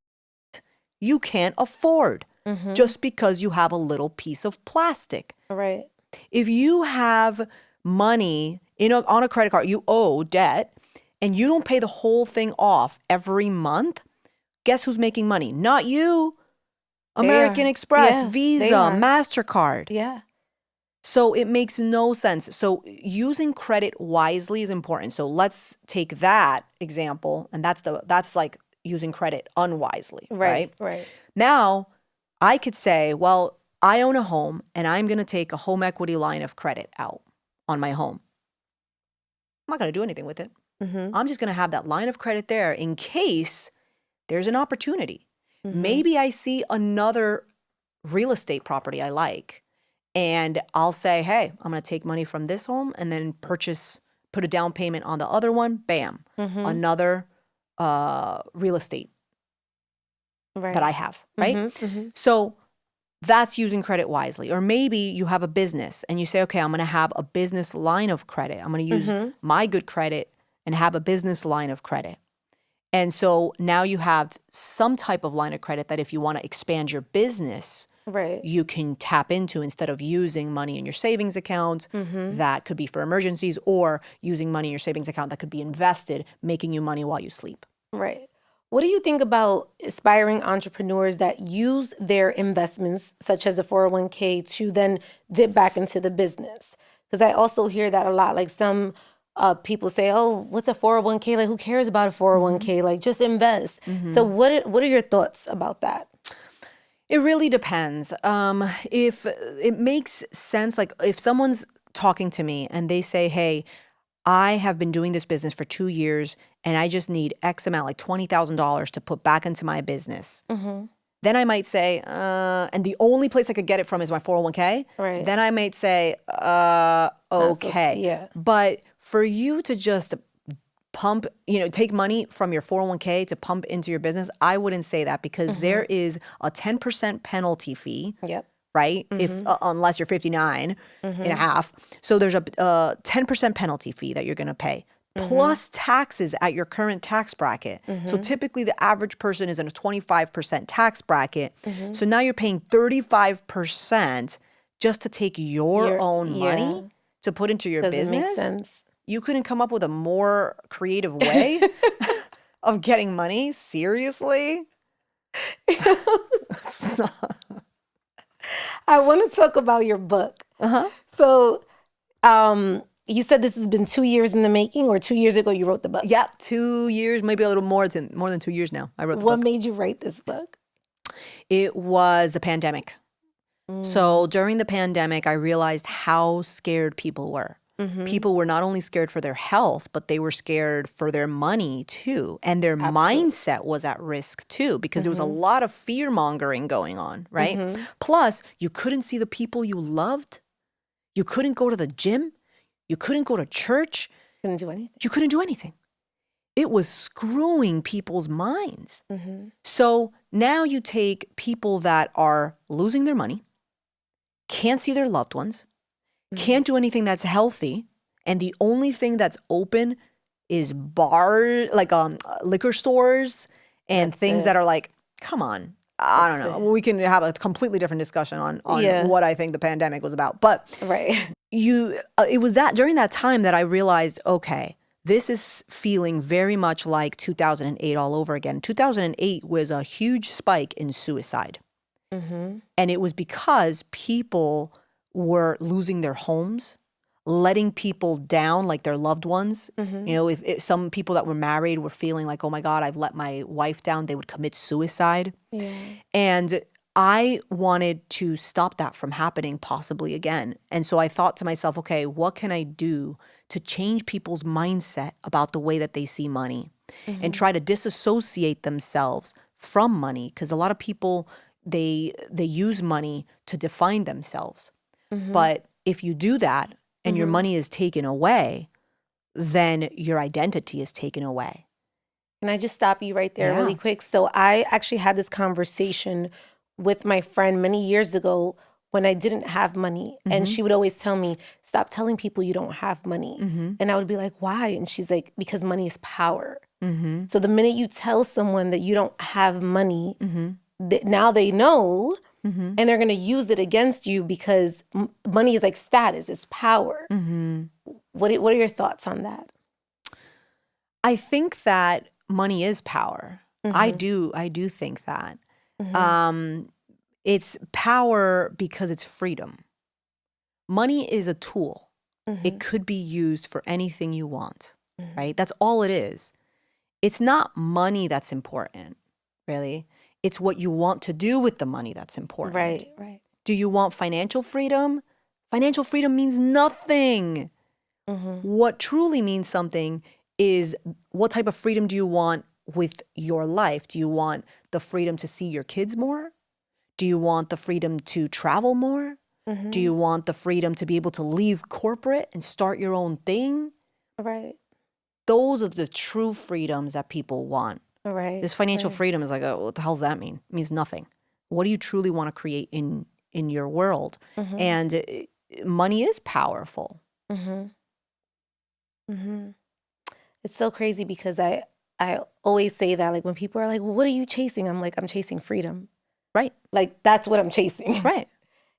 you can't afford just because you have a little piece of plastic. Right. If you have money on a credit card, you owe debt, and you don't pay the whole thing off every month, guess who's making money? Not you. American Express, Visa, MasterCard. Yeah. So it makes no sense. So using credit wisely is important. So let's take that example, and that's like using credit unwisely, right? Right. Now, I could say, well, I own a home and I'm going to take a home equity line of credit out on my home. I'm not going to do anything with it. Mm-hmm. I'm just going to have that line of credit there in case there's an opportunity. Mm-hmm. Maybe I see another real estate property I like, and I'll say, hey, I'm going to take money from this home and then put a down payment on the other one. Bam, Mm-hmm. another real estate Right. that I have, right? Mm-hmm. Mm-hmm. So that's using credit wisely. Or maybe you have a business and you say, okay, I'm going to have a business line of credit. I'm going to use Mm-hmm. my good credit and have a business line of credit. And so now you have some type of line of credit that if you want to expand your business, Right. you can tap into instead of using money in your savings account Mm-hmm. that could be for emergencies, or using money in your savings account that could be invested, making you money while you sleep. Right. What do you think about aspiring entrepreneurs that use their investments, such as a 401k, to then dip back into the business? Because I also hear that a lot. Like some people say, "Oh, what's a 401k? Like, who cares about a 401k? Like, just invest." So, what are your thoughts about that? It really depends. If it makes sense, like if someone's talking to me and they say, hey, I have been doing this business for 2 years and I just need X amount, like $20,000 to put back into my business. Mm-hmm. Then I might say, and the only place I could get it from is my 401k. Right. Then I might say, okay. Yeah. But for you to just pump, take money from your 401k to pump into your business, I wouldn't say that, because there is a 10% penalty fee, Yep. right? If unless you're 59 and a half. So there's a 10% penalty fee that you're going to pay, plus taxes at your current tax bracket. So typically the average person is in a 25% tax bracket. So now you're paying 35% just to take your own money to put into your Doesn't business. make sense. You couldn't come up with a more creative way of getting money? Seriously? I want to talk about your book. Uh-huh. So, you said this has been 2 years in the making, or 2 years ago you wrote the book? Yep, 2 years, maybe a little more than 2 years now. I wrote the What book. made you write this book? It was the pandemic. So during the pandemic, I realized how scared people were. People were not only scared for their health, but they were scared for their money too. And their mindset was at risk too, because there was a lot of fear mongering going on, right? Plus, you couldn't see the people you loved. You couldn't go to the gym. You couldn't go to church. Couldn't do anything. You couldn't do anything. It was screwing people's minds. So now you take people that are losing their money, can't see their loved ones, can't do anything that's healthy, and the only thing that's open is bars, like liquor stores and things that are like, come on. I don't know. We can have a completely different discussion on what I think the pandemic was about. But Right. it was that during that time that I realized, okay, this is feeling very much like 2008 all over again. 2008 was a huge spike in suicide. And it was because people were losing their homes, letting people down, like their loved ones. If some people that were married were feeling like, oh my God, I've let my wife down, they would commit suicide. Yeah. And I wanted to stop that from happening possibly again. And so I thought to myself, okay, what can I do to change people's mindset about the way that they see money and try to disassociate themselves from money? Because a lot of people, they use money to define themselves. But if you do that and your money is taken away, then your identity is taken away. Can I just stop you right there Yeah. really quick? So I actually had this conversation with my friend many years ago when I didn't have money. And she would always tell me, stop telling people you don't have money. And I would be like, why? And she's like, because money is power. So the minute you tell someone that you don't have money, now they know, and they're going to use it against you, because money is like status, it's power. What are your thoughts on that? I think that money is power. I do think that. It's power because it's freedom. Money is a tool. It could be used for anything you want, right? That's all it is. It's not money that's important, really. It's what you want to do with the money that's important. Right. Do you want financial freedom? Financial freedom means nothing. What truly means something is what type of freedom do you want with your life? Do you want the freedom to see your kids more? Do you want the freedom to travel more? Do you want the freedom to be able to leave corporate and start your own thing? Right. Those are the true freedoms that people want. Right. This financial freedom is like, oh, what the hell does that mean? It means nothing. What do you truly want to create in your world? And money is powerful. It's so crazy because I always say that, like, when people are like, well, what are you chasing? I'm like, I'm chasing freedom. Right. Like, that's what I'm chasing. Right.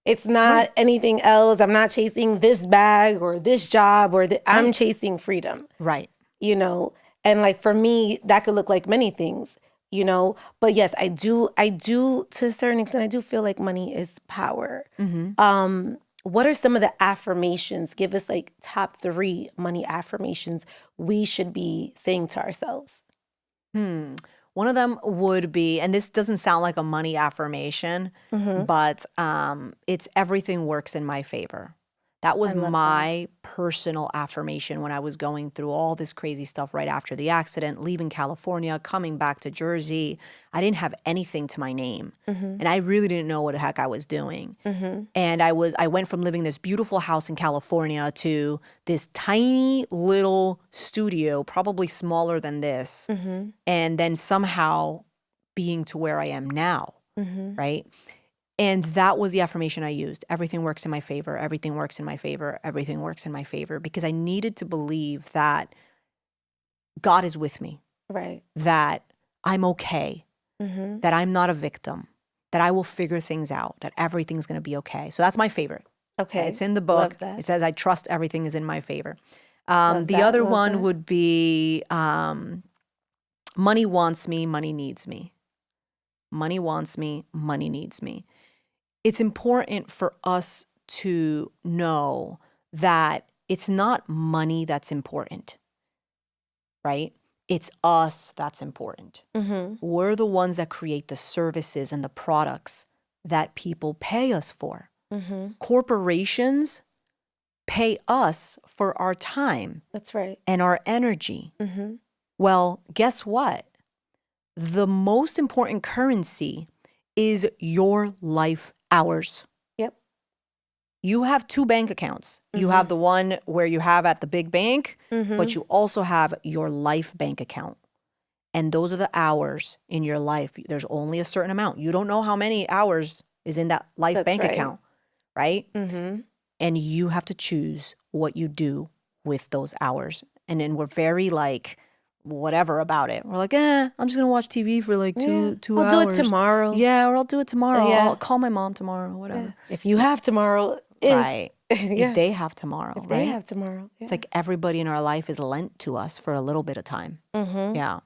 It's not anything else. I'm not chasing this bag or this job or I'm chasing freedom. Right. You know, and like for me, that could look like many things, you know, but yes, I do to a certain extent, I do feel like money is power. What are some of the affirmations? Give us like top 3 money affirmations we should be saying to ourselves. One of them would be, and this doesn't sound like a money affirmation, but it's everything works in my favor. That was my personal affirmation when I was going through all this crazy stuff right after the accident, leaving California, coming back to Jersey. I didn't have anything to my name. And I really didn't know what the heck I was doing. And I went from living this beautiful house in California to this tiny little studio, probably smaller than this, and then somehow being to where I am now, right? And that was the affirmation I used. Everything works in my favor. Everything works in my favor. Everything works in my favor. Because I needed to believe that God is with me. Right. That I'm okay. That I'm not a victim. That I will figure things out. That everything's going to be okay. So that's my favorite. Okay. It's in the book. Love that. It says, I trust everything is in my favor. Love The that. other Love one that. would be money wants me, money needs me. Money wants me, money needs me. It's important for us to know that it's not money that's important, right? It's us that's important. We're the ones that create the services and the products that people pay us for. Corporations pay us for our time. That's right. And our energy. Well, guess what? The most important currency is your life hours. Yep. You have 2 bank accounts. You have the one where you have at the big bank, but you also have your life bank account. And those are the hours in your life. There's only a certain amount. You don't know how many hours is in that life bank account, right? And you have to choose what you do with those hours. And then we're very like, whatever about it. We're like, I'm just gonna watch TV for like two hours. I'll do it tomorrow. Yeah, or I'll do it tomorrow. Yeah. I'll call my mom tomorrow, whatever. If you have tomorrow. Right. If they have tomorrow, If right? they have tomorrow. Yeah. It's like everybody in our life is lent to us for a little bit of time. Yeah.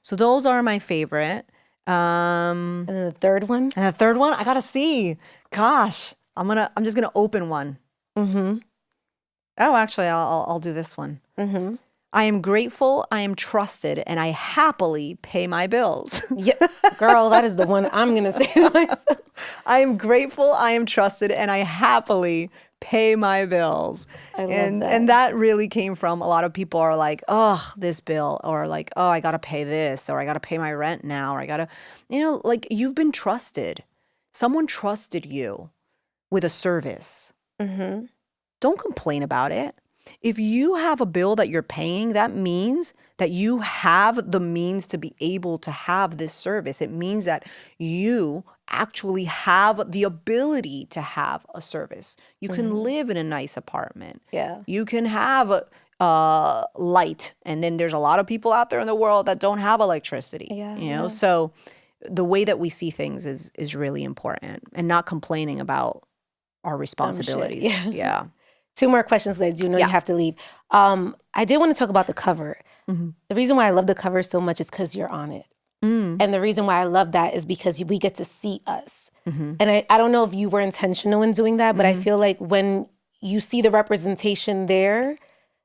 So those are my favorite. And then the third one. And the third one, I gotta see. Gosh, I'm just gonna open one. Oh, actually, I'll do this one. I am grateful, I am trusted, and I happily pay my bills. Yeah, girl, that is the one I'm gonna say to myself. I am grateful, I am trusted, and I happily pay my bills. I love that. And that really came from a lot of people are like, oh, this bill, or like, oh, I gotta pay this, or I gotta pay my rent now, or I gotta, like you've been trusted. Someone trusted you with a service. Don't complain about it. If you have a bill that you're paying, that means that you have the means to be able to have this service. It means that you actually have the ability to have a service. You can live in a nice apartment. Yeah. You can have light. And then there's a lot of people out there in the world that don't have electricity. Yeah. So the way that we see things is really important, and not complaining about our responsibilities. Yeah. 2 more questions that I do know you have to leave. I did want to talk about the cover. The reason why I love the cover so much is because you're on it. And the reason why I love that is because we get to see us. And I don't know if you were intentional in doing that, but I feel like when you see the representation there,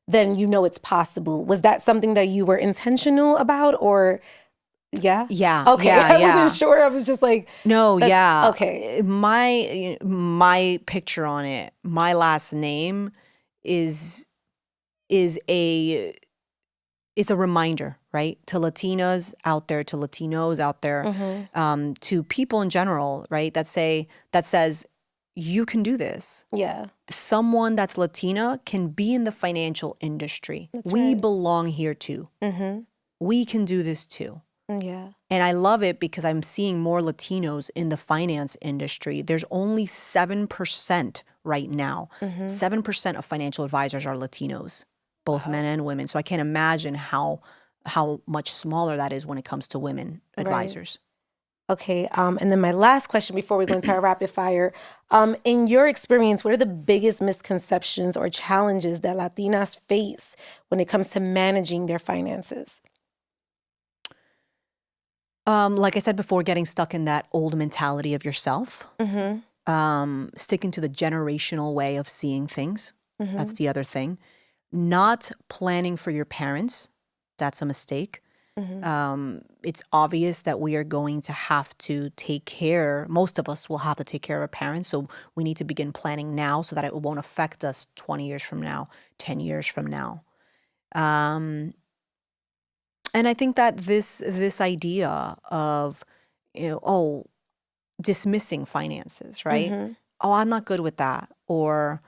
then you know it's possible. Was that something that you were intentional about, or yeah? Yeah. Okay, Yeah, I yeah. wasn't sure. I was just like, No, yeah. okay. My picture on it, my last name is a it's a reminder, right? To Latinas out there, to Latinos out there, to people in general, right? That says you can do this. Yeah, Someone that's Latina can be in the financial industry. That's We right. belong here too. We can do this too. yeah, And I love it because I'm seeing more Latinos in the finance industry. There's only 7% right now. 7% of financial advisors are Latinos, both men and women. So I can't imagine how much smaller that is when it comes to women advisors. Okay, and then my last question before we go into our rapid fire. In your experience, what are the biggest misconceptions or challenges that Latinas face when it comes to managing their finances? Like I said before, getting stuck in that old mentality of yourself, sticking to the generational way of seeing things. That's the other thing. Not planning for your parents. That's a mistake. It's obvious that we are going to have to take care, most of us will have to take care of our parents. So we need to begin planning now so that it won't affect us 20 years from now, 10 years from now. And I think that this idea of, dismissing finances, right? Oh, I'm not good with that. Or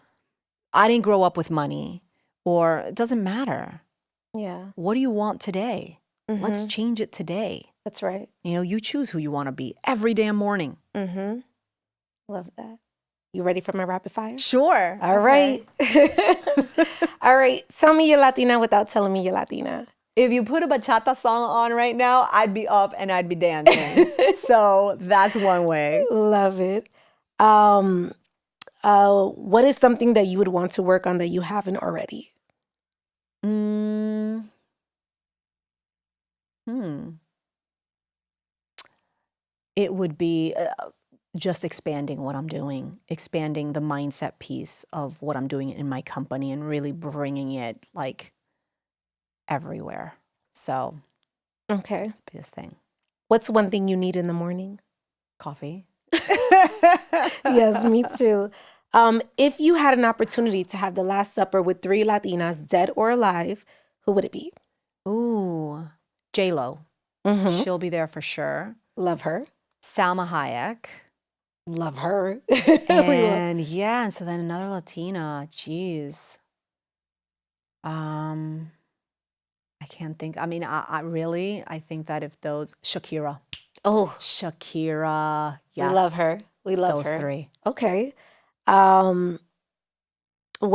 I didn't grow up with money. Or it doesn't matter. Yeah, What do you want today? Let's change it today. that's right. You choose who you want to be every damn morning. Love that. You ready for my rapid fire? Sure. All right. All right. Tell me you're Latina without telling me you're Latina. If you put a bachata song on right now, I'd be up and I'd be dancing. So that's one way. Love it. What is something that you would want to work on that you haven't already? It would be just expanding what I'm doing, expanding the mindset piece of what I'm doing in my company and really bringing it like everywhere. So Okay. that's the biggest thing. What's one thing you need in the morning? Coffee. Yes, me too. If you had an opportunity to have the Last Supper with 3 Latinas, dead or alive, who would it be? Ooh, J-Lo. She'll be there for sure. Love her. Salma Hayek. Love her. And yeah, and so then another Latina. Geez. I can't think. I mean, I really, I think that if those, Shakira. Oh, Shakira. Yes. we love her. We love Those her. 3. Okay. What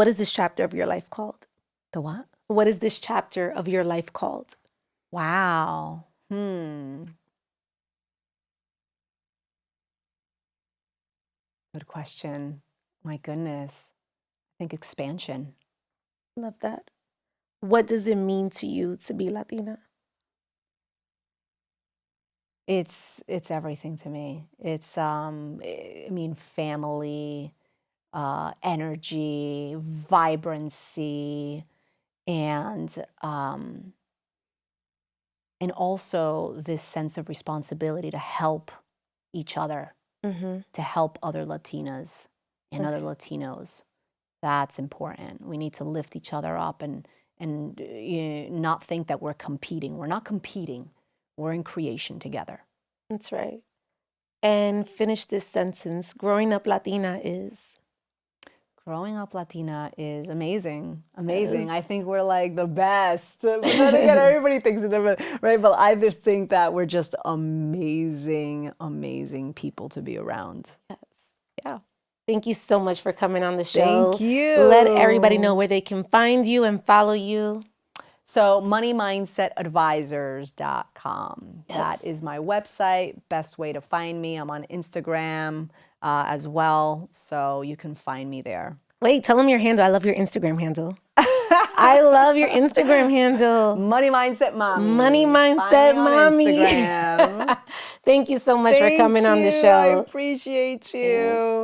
is this chapter of your life called? The what? What is this chapter of your life called? Wow. Good question. My goodness. I think expansion. Love that. What does it mean to you to be Latina? It's everything to me. It's family, energy, vibrancy, and also this sense of responsibility to help each other, to help other Latinas and other Latinos. That's important. We need to lift each other up and not think that we're competing. We're not competing. We're in creation together. That's right. And finish this sentence. Growing up Latina is? Growing up Latina is amazing. Amazing. I think we're like the best. But then again, everybody thinks it's different, right? But I just think that we're just amazing, amazing people to be around. Yes. Yeah. Thank you so much for coming on the show. Thank you. Let everybody know where they can find you and follow you. So moneymindsetadvisors.com. Yes. That is my website. Best way to find me. I'm on Instagram as well. So you can find me there. Wait, tell them your handle. I love your Instagram handle. I love your Instagram handle. Money Mindset Mami. Money Mindset Mami. Instagram. Thank you so much for coming on the show. I appreciate you. Yes.